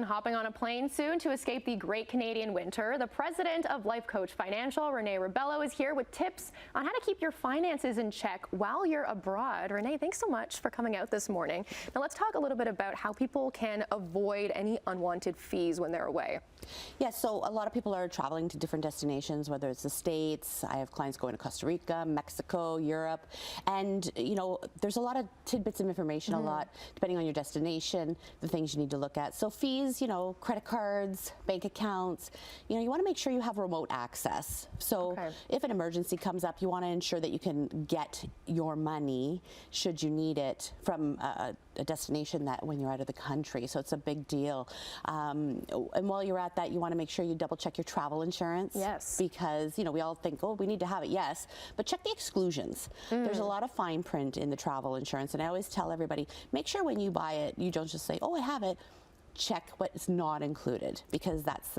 Hopping on a plane soon to escape the great Canadian winter, the president of Life Coach Financial, Renee Rebelo, is here with tips on how to keep your finances in check while you're abroad. Renee, thanks so much for coming out this morning. Now let's talk a little bit about how people can avoid any unwanted fees when they're away. Yeah, so a lot of people are traveling to different destinations, whether it's the States. I have clients going to Costa Rica, Mexico, Europe, and there's a lot of tidbits of information, a lot depending on your destination, the things you need to look at. So fees, credit cards, bank accounts, you want to make sure you have remote access. So if an emergency comes up, you want to ensure that you can get your money should you need it from a destination that when you're out of the country. So it's a big deal. And while you're at that, you want to make sure you double check your travel insurance. Yes. Because, we all think, oh, we need to have it. Yes. But check the exclusions. There's a lot of fine print in the travel insurance. And I always tell everybody, make sure when you buy it, you don't just say, oh, I have it. Check what is not included, because that's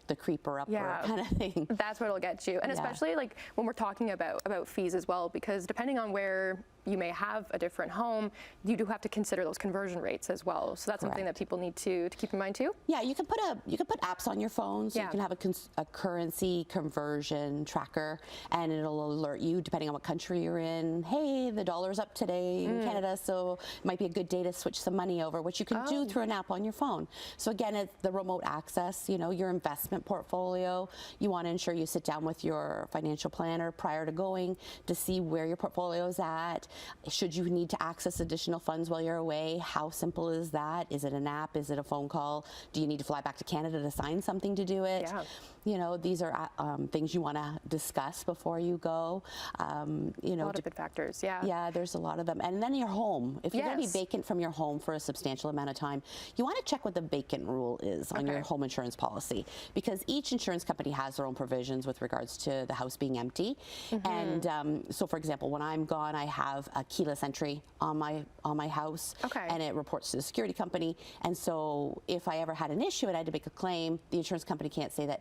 the creeper upper kind of thing. That's what'll get you. And especially like when we're talking about fees as well, because depending on where you may have a different home, you do have to consider those conversion rates as well. So that's something that people need to keep in mind too. Yeah, you can put apps on your phone, so you can have a currency conversion tracker, and it'll alert you depending on what country you're in. Hey, the dollar's up today in Canada, so it might be a good day to switch some money over, which you can do through an app on your phone. So again, it's the remote access, your investment portfolio. You want to ensure you sit down with your financial planner prior to going to see where your portfolio is at. Should you need to access additional funds while you're away, how simple is that? Is it an app? Is it a phone call? Do you need to fly back to Canada to sign something to do it? Yeah. These are things you want to discuss before you go. A lot of big factors, Yeah, there's a lot of them. And then your home. If you're going to be vacant from your home for a substantial amount of time, you want to check what the vacant rule is on your home insurance policy, because each insurance company has their own provisions with regards to the house being empty. And so, for example, when I'm gone, I have a keyless entry on my house, and it reports to the security company. And so if I ever had an issue and I had to make a claim, the insurance company can't say that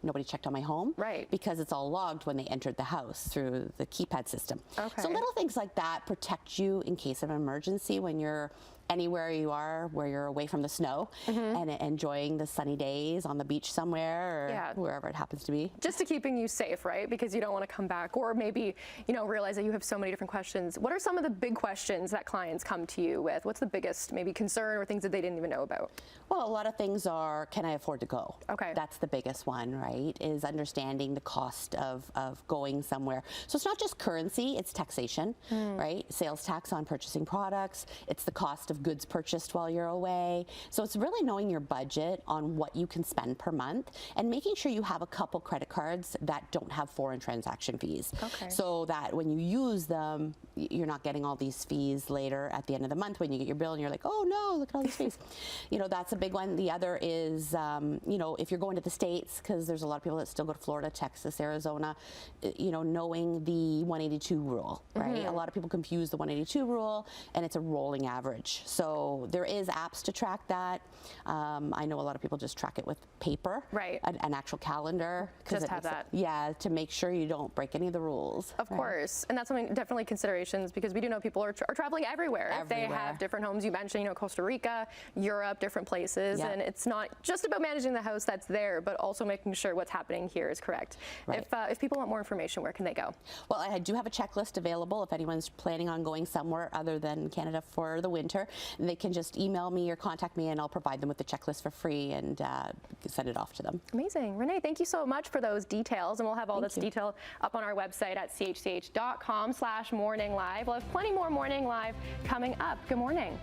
nobody checked on my home, because it's all logged when they entered the house through the keypad system. So little things like that protect you in case of an emergency when you're anywhere you are where you're away from the snow and enjoying the sunny days on the beach somewhere or wherever it happens to be. Just to keeping you safe, right? Because you don't want to come back or maybe, realize that you have so many different questions. What are some of the big questions that clients come to you with? What's the biggest maybe concern or things that they didn't even know about? Well, a lot of things are, can I afford to go? That's the biggest one, right? Is understanding the cost of going somewhere. So it's not just currency, it's taxation, right? Sales tax on purchasing products. It's the cost of goods purchased while you're away. So it's really knowing your budget on what you can spend per month and making sure you have a couple credit cards that don't have foreign transaction fees. So that when you use them, you're not getting all these fees later at the end of the month when you get your bill and you're like, oh no, look at all these fees. That's a big one. The other is, if you're going to the States, because there's a lot of people that still go to Florida, Texas, Arizona, knowing the 182 rule, right? A lot of people confuse the 182 rule, and it's a rolling average. So there is apps to track that. I know a lot of people just track it with paper, an actual calendar. Just have that. Yeah, to make sure you don't break any of the rules. Of course, and that's something definitely considerations, because we do know people are traveling everywhere. If they have different homes, you mentioned, Costa Rica, Europe, different places, and it's not just about managing the house that's there, but also making sure what's happening here is correct. If people want more information, where can they go? Well, I do have a checklist available if anyone's planning on going somewhere other than Canada for the winter. They can just email me or contact me, and I'll provide them with the checklist for free and send it off to them. Amazing. Renee, thank you so much for those details, and we'll have all this detail up on our website at chch.com/morninglive. We'll have plenty more Morning Live coming up. Good morning.